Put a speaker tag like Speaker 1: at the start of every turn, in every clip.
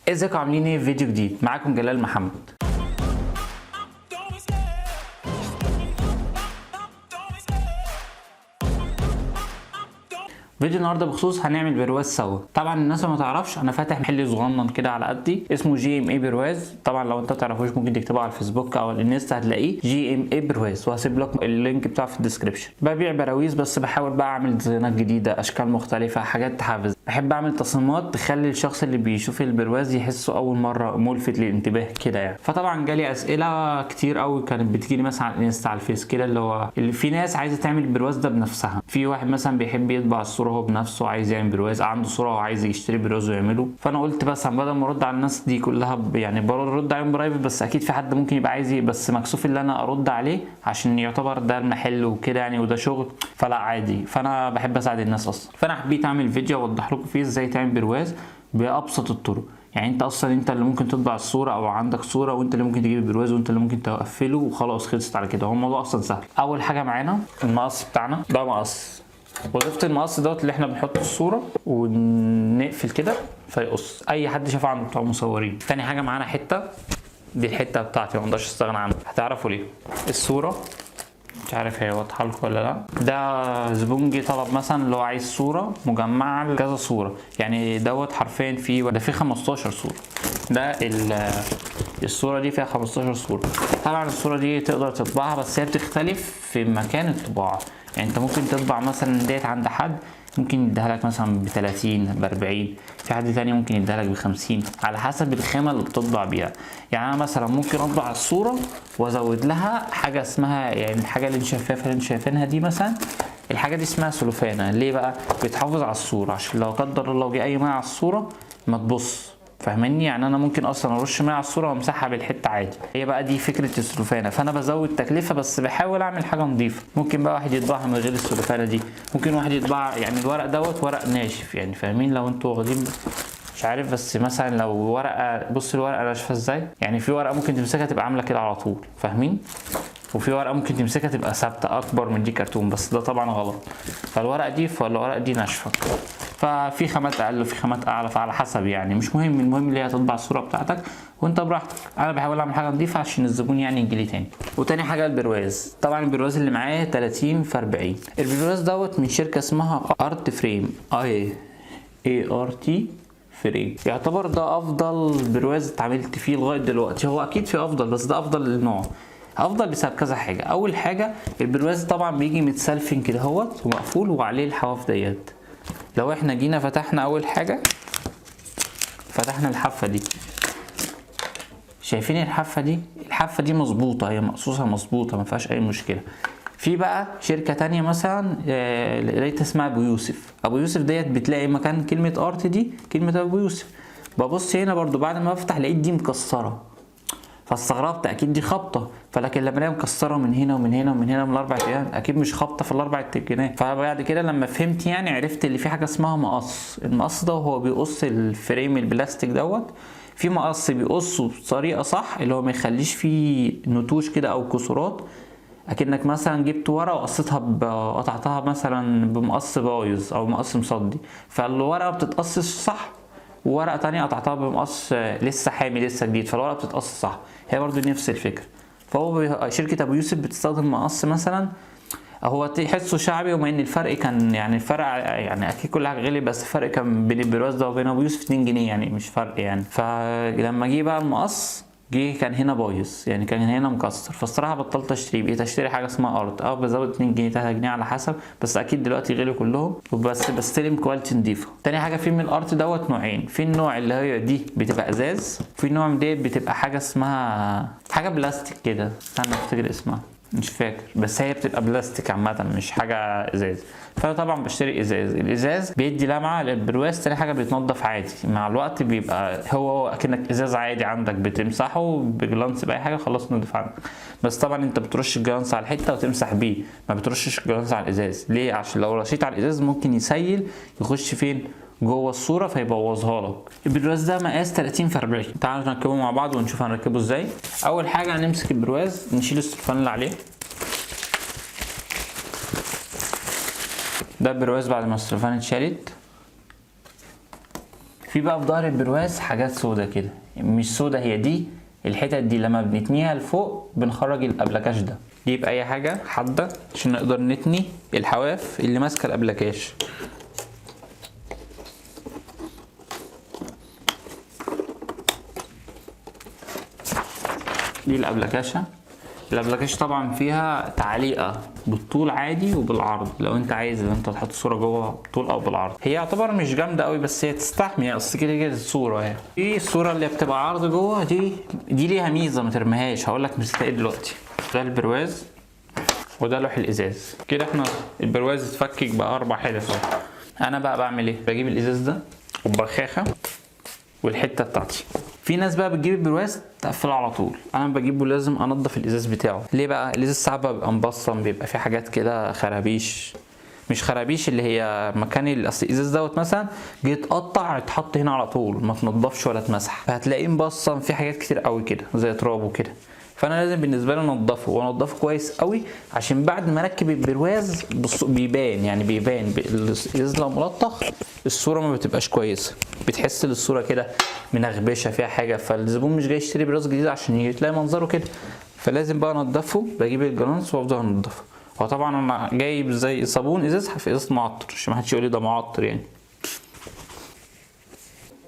Speaker 1: ازيكم عاملين ايه؟ في فيديو جديد معاكم جلال محمد. فيديو النهارده بخصوص هنعمل برواز سوا. طبعا الناس اللي ما تعرفش انا فاتح محل صغنن كده على قدي اسمه جي ام اي برواز. طبعا لو انت ما تعرفوش ممكن تكتبه على الفيسبوك او الانستا هتلاقيه جي ام اي برواز، وهسيب لك اللينك بتاعه في الديسكربشن. ببيع براويز بس بحاول بقى اعمل ديزاينات جديده، اشكال مختلفه، حاجات تحفز. بحب اعمل تصميمات تخلي الشخص اللي بيشوف البرواز يحسه اول مره ملفت للانتباه كده يعني. فطبعا جالي اسئله كتير قوي كانت بتجيلي مثلا على الانستا على الفيس كده، اللي في ناس عايزه تعمل البرواز ده بنفسها. في واحد مثلا بيحب يطبع الصوره هو بنفسه، عايز يعمل برواز، عنده صوره وعايز يشتري برواز ويعمله. فانا قلت بس بدل ما ارد على الناس دي كلها يعني برد عليهم برايفت، بس اكيد في حد ممكن يبقى عايز بس مكسوف ان انا ارد عليه عشان يعتبر ده المحل وكده يعني وده شغل، فلا عادي. فانا بحب اساعد الناس اصلا، فانا حبيت اعمل فيديو اوضح لكم فيه ازاي تعمل برواز بابسط الطرق. يعني انت اصلا انت اللي ممكن تطبع الصوره او عندك صوره، وانت اللي ممكن تجيب البرواز، وانت اللي ممكن تقفله وخلاص خلصت على كده. هو الموضوع اصلا سهل. اول حاجه معانا المقص بتاعنا، ده مقص. وظيفه المقص دوت اللي احنا بنحط الصوره ونقفل كده فيقص. اي حد شاف عنده بتوع مصورين. تاني حاجه معانا حته، دي الحته بتاعتي ما اقدرش استغنى عنها. هتعرفوا ليه. الصوره مش عارف هي واضحه لكم ولا لا. ده زبون جه طلب مثلا اللي هو عايز صوره مجمعه لكذا صوره، يعني دوت حرفيا فيه ده فيه 15 صوره. ده الصوره دي فيها 15 صوره. طبعا الصوره دي تقدر تطبعها بس هي بتختلف في مكان الطباعه. يعني انت ممكن تطبع مثلا ديت عند حد ممكن يديها لك مثلا ب 30 ب 40، في حد تاني ممكن يديها لك ب 50 على حسب الخامه اللي بتطبع بيها. يعني انا مثلا ممكن اطبع الصوره وازود لها حاجه اسمها، يعني الحاجه اللي انت شايفينها دي مثلا، الحاجه دي اسمها سلوفانه. ليه بقى؟ بتحافظ على الصوره عشان لو قدر الله جه اي ميه على الصوره ما تبص. فاهمني؟ يعني انا ممكن اصلا ارش ميه على الصوره وامسحها بالحته عادي. هي بقى دي فكره السلوفانه. فانا بزود تكلفه بس بحاول اعمل حاجه نظيفه. ممكن بقى واحد يطبعها من غير السلوفانه دي، ممكن واحد يطبع يعني الورق دوت ورق ناشف. يعني فاهمين؟ لو انتوا واخدين مش عارف، بس مثلا لو ورقه، بص الورقه ناشفه ازاي. يعني في ورقه ممكن تمسكها تبقى عامله كده على طول، فاهمين؟ وفي ورقه ممكن تمسكها تبقى ثابته اكبر من دي كرتون، بس ده طبعا غلط. فالورقه دي فالورقه دي ناشفه، ففي خامات اقل وفي خامات اعلى، فعلى حسب يعني مش مهم. المهم اللي هي تطبع الصوره بتاعتك وانت براحتك. انا بحاول اعمل حاجه نظيفه عشان الزبون يعني يجي لي تاني. وتاني حاجه البرواز. طبعا البرواز اللي معايا 30 في 40. البرواز دوت من شركه اسمها ارت فريم، ART فريم. يعتبر ده افضل برواز اتعاملت فيه لغايه دلوقتي. هو اكيد في افضل بس ده افضل للنوع. افضل بسبب كذا حاجه. اول حاجه البرواز طبعا بيجي متسلفن كده اهوت ومقفول وعليه الحواف ديت. لو احنا جينا فتحنا اول حاجه، فتحنا الحافه دي، شايفين الحافه دي؟ الحافه دي مظبوطه، هي مقصوصه مظبوطه ما فيهاش اي مشكله. في بقى شركه تانية مثلا لقيت اسمها ابو يوسف. ابو يوسف ديت بتلاقي مكان كلمه ارت دي كلمه ابو يوسف. ببص هنا برضو بعد ما بفتح لقيت دي مكسره، فاستغربت اكيد دي خبطه. فلكن لما الاقيها مكسره من هنا ومن هنا ومن هنا من الاربع اتجاهات اكيد مش خبطه في الاربع اتجاهات. فبعد كده لما فهمت يعني عرفت اللي في حاجه اسمها مقص. المقص ده هو بيقص الفريم البلاستيك دوت. في مقص بيقصه بطريقه صح اللي هو ما يخليش فيه نتوش كده او كسورات، اكنك مثلا جبت ورقه وقصيتها قطعتها مثلا بمقص بايظ او مقص مصدي، فالورقه بتتقص صح. وورقه تانية قطعتها بمقص لسه حامي لسه جديد، فالورقه بتتقص صح. هي برضو نفس الفكره. فهو شركه ابو يوسف بتستخدم مقص مثلا هو تحسه شعبي، وما ان الفرق كان يعني الفرق يعني اكيد كل حاجه غلي، بس الفرق كان بين البرواز ده وبين ابو يوسف 2 جنيه يعني مش فرق يعني. فلما جه بقى المقص جه كان هنا بايظ، يعني كان هنا مكسر. فالصراحه بطلت اشتري، بقيت اشتري حاجه اسمها ارت بزود 2 جنيه 3 جنيه على حسب، بس اكيد دلوقتي غلي كلهم. وبس بستلم كواليتي نضيفه. تاني حاجه في من الارت دوت نوعين. في النوع اللي هي دي بتبقى ازاز، في نوع من ديت بتبقى حاجه اسمها حاجه بلاستيك كده، استنى افتكر اسمها مش فاكر، بس هي بتبقى بلاستيك عامه مش حاجه ازاز. فانا طبعا بشتري ازاز. الازاز بيدي لمعه للبرواز. تاني حاجه بيتنضف عادي مع الوقت، بيبقى هو اكنك ازاز عادي عندك بتمسحه بجلانس باي حاجه خلاص نضيف عندك. بس طبعا انت بترش الجلانس على الحته وتمسح بيه، ما بترشش الجلانس على الازاز. ليه؟ عشان لو رشيت على الازاز ممكن يسيل يخش فين جوه الصوره فيبوظها لك. البرواز ده مقاس 30 في 40. تعالوا نركبه مع بعض ونشوف هنركبه ازاي. اول حاجه هنمسك البرواز نشيل السلفان اللي عليه. ده البرواز بعد ما السلفان اتشالت. في بقى في ظهر البرواز حاجات سودا كده، مش سودا، هي دي الحتت دي لما بنتنيها لفوق بنخرج الابلكاش ده. نجيب اي حاجه حاده عشان نقدر نتني الحواف اللي ماسكه الابلكاش. دي الابلكاشه. الابلكاش طبعا فيها تعليقه بالطول عادي وبالعرض، لو انت عايز ان انت تحط صوره جوه بالطول او بالعرض. هي يعتبر مش جامده قوي بس هي تستحمل، يعني اصل كده كده الصوره اهي. دي الصوره اللي بتبقى عرض جوه، دي ليها ميزه ما ترميهاش، هقول لك ميزتها ايه دلوقتي. ده البرواز وده لوح الازاز. كده احنا البرواز اتفكك بقى 4 حلف اهو. انا بقى بعمل ايه؟ بجيب الازاز ده وبخاخه والحته بتاعتي. في ناس بقى بتجيب البرواز تقفله على طول، انا بجيبه لازم انضف الازاز بتاعه. ليه بقى؟ الازاز ساعات بيبقى مبصم، بيبقى فيه حاجات كده خرابيش، مش خرابيش اللي هي مكان اصل الازاز دوت مثلا جه اتقطع اتحط هنا على طول، ما تنضفش ولا اتمسح، فهتلاقيه مبصم في حاجات كتير قوي كده زي تراب وكده. فانا لازم بالنسبه لي انضفه وانضفه كويس قوي، عشان بعد ما اركب البرواز بيبان، يعني بيبان الازاز لو ملطخ الصوره ما بتبقاش كويسه، بتحس الصوره كده منغبشه فيها حاجه، فالزبون مش جاي يشتري برواز جديد عشان تلاقي منظره كده. فلازم بقى انضفه، بجيب الجلانس وافضل انضفه. هو طبعا انا جايب زي صابون ازاز في ازاز معطر عشان ما حدش يقول لي ده معطر يعني.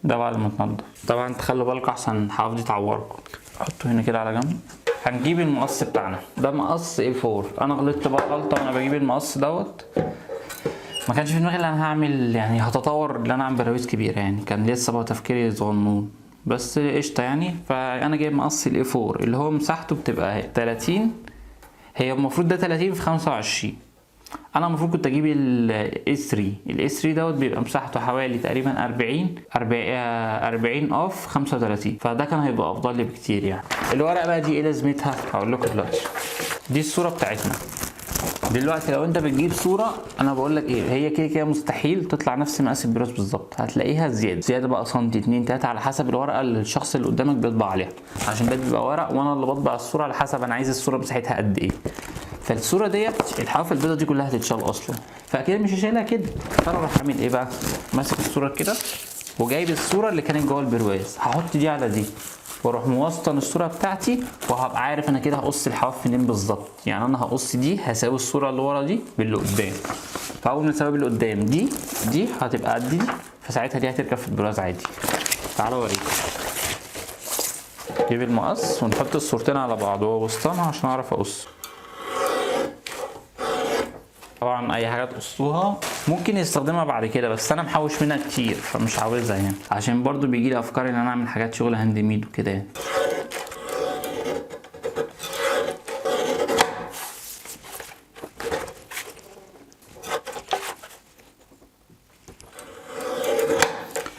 Speaker 1: ده بعد ما تنضف طبعا تخلوا بالكم احسن حافظ تعوركم. حطه هنا كده على جنب. هنجيب المقص بتاعنا، ده مقص A4. انا غلطت بقى غلطه وانا بجيب المقص دوت، ما كانش في دماغي ان انا هعمل يعني هتطور ان انا اعمل براويز كبيره، يعني كان لسه بقى تفكيري صغنون بس قشطه يعني. فانا جايب مقص الA4 اللي هو مساحته بتبقى 30، هي المفروض ده 30 في 25. انا المفروض كنت اجيب الاس 3 دوت بيبقى مساحته حوالي تقريبا 40 اوف 35، فده كان هيبقى افضل لي بكتير يعني. الورقه بقى دي ايه لازمتها؟ هقول لكم دلوقتي. دي الصوره بتاعتنا دلوقتي. لو انت بتجيب صوره انا بقول لك ايه، هي كده كده مستحيل تطلع نفس مقاس البراس بالظبط، هتلاقيها زياده بقى سنتي 2 3 على حسب الورقه اللي الشخص اللي قدامك بيطبع عليها، عشان ده بيبقى ورق وانا اللي بطبع الصوره على حسب انا عايز الصوره مساحتها قد ايه. فالصوره ديت الحواف البيضه دي كلها هتتشال اصلا، فاكيد مش هشيلها كده. فانا راح اعمل ايه بقى؟ ماسك الصوره كده وجايب الصوره اللي كانت جوه البرواز، هحط دي على دي واروح موسطن الصوره بتاعتي، وهبقى عارف انا كده هقص الحواف فين بالظبط. يعني انا هقص دي هساوي الصوره اللي ورا دي باللي قدام، فاول ما اساوي باللي قدام دي هتبقى قد دي، فساعتها دي هتركب في البراز عادي. تعالوا اوريك. نجيب المقص ونحط الصورتين على بعض ووسطنها عشان اعرف اقص. طبعا اي حاجه تقصوها ممكن يستخدمها بعد كده، بس انا محوش منها كتير فمش عاوزها يعني، عشان برضو بيجي لي افكار ان انا اعمل حاجات شغل هاند ميد وكده يعني.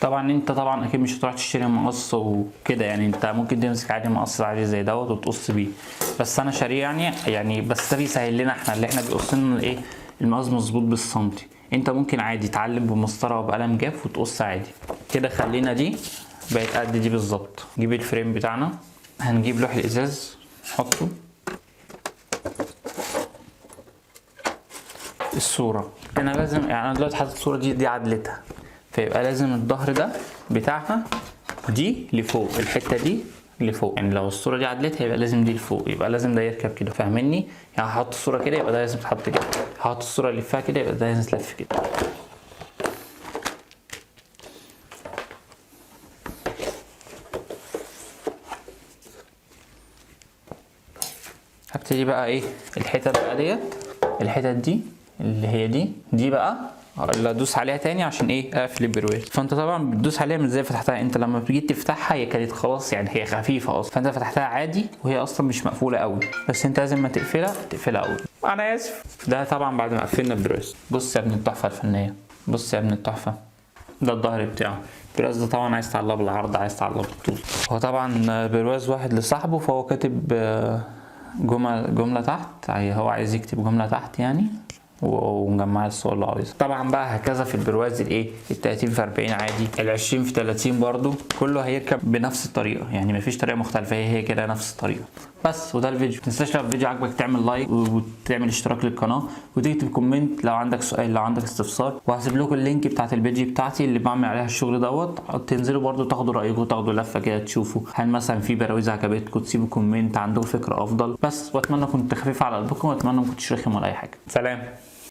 Speaker 1: طبعا انت اكيد مش هتروح تشتري مقص وكده يعني، انت ممكن تمسك عادي مقص عادي زي دوت وتقص بيه، بس انا شاريه يعني بس ده بيسهل لنا احنا اللي احنا بيقص لنا ايه المقاس مظبوط بالسنتي. انت ممكن عادي تعلم بمسطره وبقلم جاف وتقص عادي كده. خلينا دي بقت قد دي بالظبط. نجيب الفريم بتاعنا، هنجيب لوح الازاز نحطه، الصوره انا لازم يعني انا دلوقتي حاطط الصوره دي عدلتها، فيبقى لازم الظهر ده بتاعها دي لفوق، الحته دي لفوق، يعني لو الصوره دي عدلتها يبقى لازم دي لفوق، يبقى لازم ده يركب كده، فاهمني؟ يعني هحط الصوره كده يبقى ده لازم يتحط كده، هحط الصوره اللي فيها كده يبقى ده لازم يتلف كده. هبتدي بقى ايه الحتت بقى ديت، الحتت دي اللي هي دي بقى اللي ادوس عليها تاني عشان ايه اقفل البرواز. فانت طبعا بتدوس عليها مش زي فتحتها، انت لما بتيجي تفتحها هي كانت خلاص يعني هي خفيفه اصلا، فانت فتحتها عادي وهي اصلا مش مقفوله قوي، بس انت لازم ما تقفلها قوي. انا اسف. ده طبعا بعد ما قفلنا البرواز. بص يا ابن التحفه الفنيه، بص يا ابن التحفه، ده الظهر بتاعه. البرواز ده طبعا عايز تعلقه بالعرض، عايز تعلقه بالطول. هو طبعا برواز واحد لصاحبه، فهو كاتب جمله تحت، هو عايز يكتب جمله تحت يعني، ومجمع الصور اللي عاوزها. طبعا بقى هكذا في البرواز الايه ال 30 في 40 عادي، ال 20 في 30 برضو كله هيركب بنفس الطريقه، يعني مفيش طريقه مختلفه، هي كده نفس الطريقه. بس وده الفيديو. متنساش لو الفيديو عجبك تعمل لايك وتعمل اشتراك للقناه وتكتب كومنت لو عندك سؤال، لو عندك استفسار. وهسيب لكم اللينك بتاعت البيج بتاعتي اللي بعمل عليها الشغل دوت، تنزلوا برضو تاخدوا رايكم، تاخدوا لفه كده تشوفوا هل مثلا في براويز عجبتكم، تسيبوا كومنت عندكم فكره افضل. بس واتمنى كنت خفيف على قلبكم، واتمنى ما كنتش رخم ولا اي حاجه. سلام.